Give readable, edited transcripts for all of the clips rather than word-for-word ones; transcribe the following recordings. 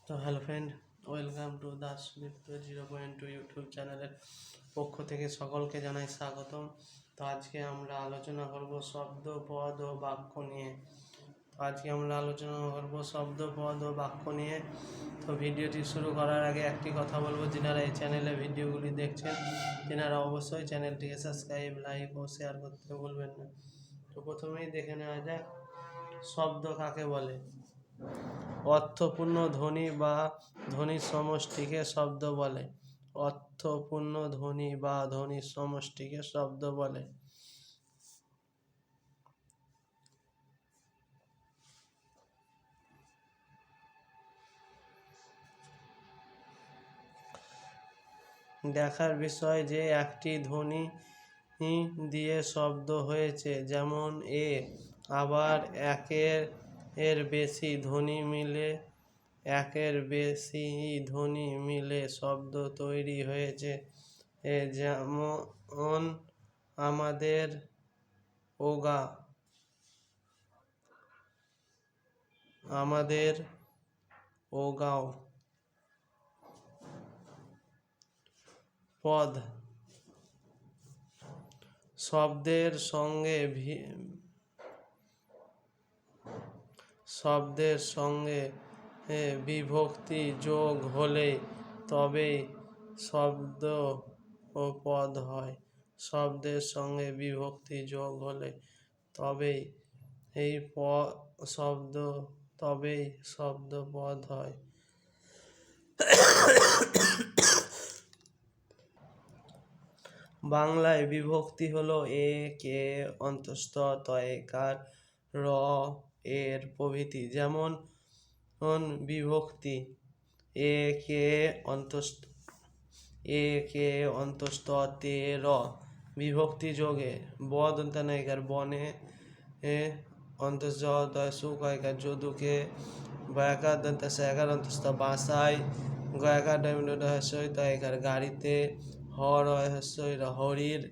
তো hello friend, welcome to Das Mitra 0.2 YouTube চ্যানেলের পক্ষ থেকে সকলকে জানাই স্বাগতম। তো আজকে আমরা আলোচনা করব শব্দ, পদ ও বাক্য নিয়ে। তো ভিডিওটি শুরু করার আগে একটি কথা বলবো, যিনারা এই চ্যানেলে ভিডিওগুলি দেখছেন তিনারা অবশ্যই চ্যানেলটিকে সাবস্ক্রাইব, লাইক ও শেয়ার করতে ভুলবেন না। তো প্রথমেই দেখে নেওয়া যাক শব্দ কাকে বলে। অর্থপূর্ণ ধ্বনি বা ধ্বনির সমষ্টিকে শব্দ বলে। অর্থপূর্ণ ধ্বনি বা ধ্বনির সমষ্টিকে শব্দ বলে। দেখার বিষয় যে একটি ধ্বনি দিয়ে শব্দ হয়েছে, যেমন এ, আবার একের বেশি ধ্বনি মিলে শব্দ তৈরি হয়েছে। যেমন আমাদের, ওগা, ওগাও। পদ শব্দের সঙ্গে বিভক্তি যোগ হলে তবেই শব্দ ও পদ হয়। শব্দের সঙ্গে বিভক্তি যোগ হলে তবেই শব্দ পদ হয়। বাংলায় বিভক্তি হলো এ, কে, অন্তস্থ, তয়কার, র, এর প্রভৃতি। যেমন বিভক্তি এ কে অন্তস্থ তে র। বিভক্তি যোগে বদ অন্তনায়িকার বনে অন্তস্থ সুকায়িকার যদুকে, বয়াকার দন্ত একার অন্তস্থ বাসায়, গয়াকার ডায়মন্ড হস্যই তয়কার গাড়িতে, হর হস্যই হরির।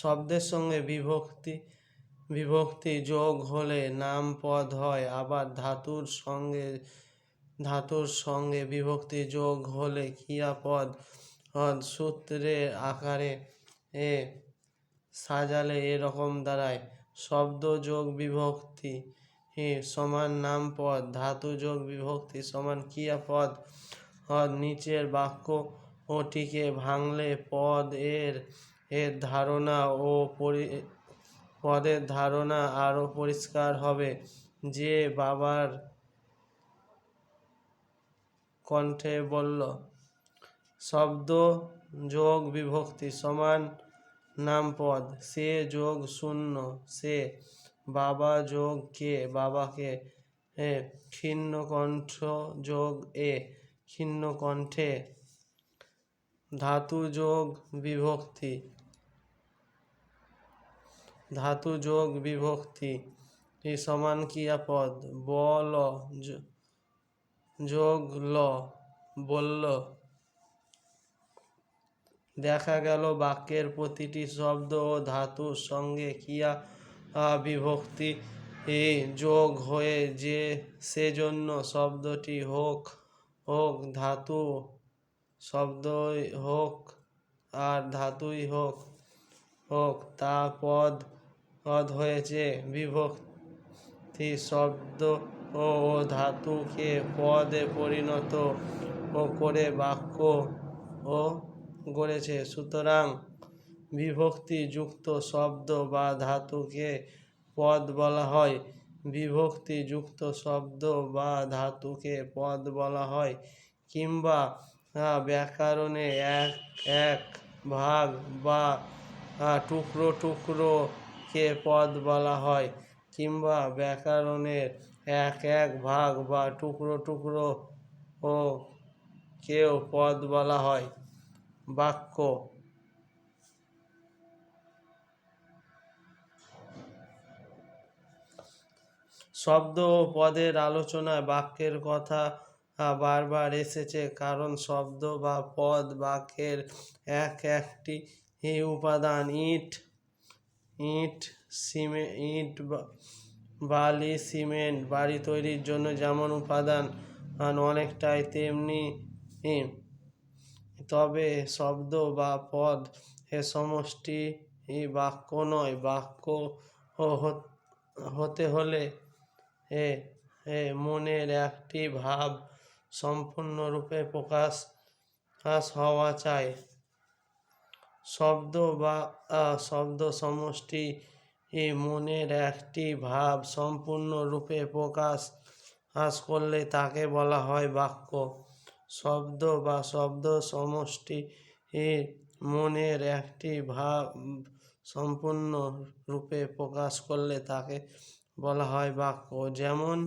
শব্দের সঙ্গে বিভক্তি যোগ হলে নাম পদ হয়। আবার ধাতুর সঙ্গে বিভক্তি যোগ হলে ক্রিয়াপদ। সূত্রের আকারে সাজালে এরকম দাঁড়ায়: শব্দ যোগ বিভক্তি সমান নাম পদ, ধাতু যোগ বিভক্তি সমান ক্রিয়াপদ। নিচের বাক্য ওটিকে ভাঙলে পদের ধারণা আরো পরিষ্কার হবে। যে বাবার কণ্ঠে বলল। শব্দ যোগ বিভক্তি সমান নাম পদ, সে যোগ শূন্য সে, বাবা যোগ কে বাবাকে, ক্ষীণ কণ্ঠ যোগ ক্ষীণ কণ্ঠে। ধাতু যোগ বিভক্তি সমান ক্রিয়াপদ, বল যোগ ল বলল। দেখা গেল বাক্যের প্রতিটি শব্দ ও ধাতুর সঙ্গে ক্রিয়া বিভক্তি যোগ হয়ে সেজন্য শব্দটি হোক ধাতু শব্দই হোক আর ধাতুই হোক তা পদ হয়েছে। বিভক্তি শব্দ ও ধাতুকে পদে পরিণত করে বাক্য গড়েছে। সুতরাং বিভক্তি যুক্ত শব্দ বা ধাতুকে পদ বলা হয়। বিভক্তি যুক্ত শব্দ বা ধাতুকে পদ বলা হয়। কিংবা ব্যাকরণে এক ভাগ বা টুকরো কে পদ বলা হয়। কিংবা ব্যাকরণের এক ভাগ বা টুকরো কেও পদ বলা হয়। বাক্য শব্দ ও পদের আলোচনায় বাক্যের কথা বারবার এসেছে, কারণ শব্দ বা পদ বাক্যের একটি উপাদান। ইট বালি, সিমেন্ট বাড়ি তৈরির জন্য যেমন উপাদান অনেকটাই তেমনি, তবে শব্দ বা পদ এ সমষ্টি বাক্য নয়। বাক্য হতে হলে এ মনের একটি ভাব সম্পূর্ণরূপে প্রকাশ হওয়া চাই। শব্দ বা শব্দ সমষ্টি মনের একটি ভাব সম্পূর্ণরূপে প্রকাশ করলে তাকে বলা হয় বাক্য। শব্দ বা শব্দ সমষ্টি মনের একটি ভাব সম্পূর্ণ রূপে প্রকাশ করলে তাকে বলা হয় বাক্য। যেমন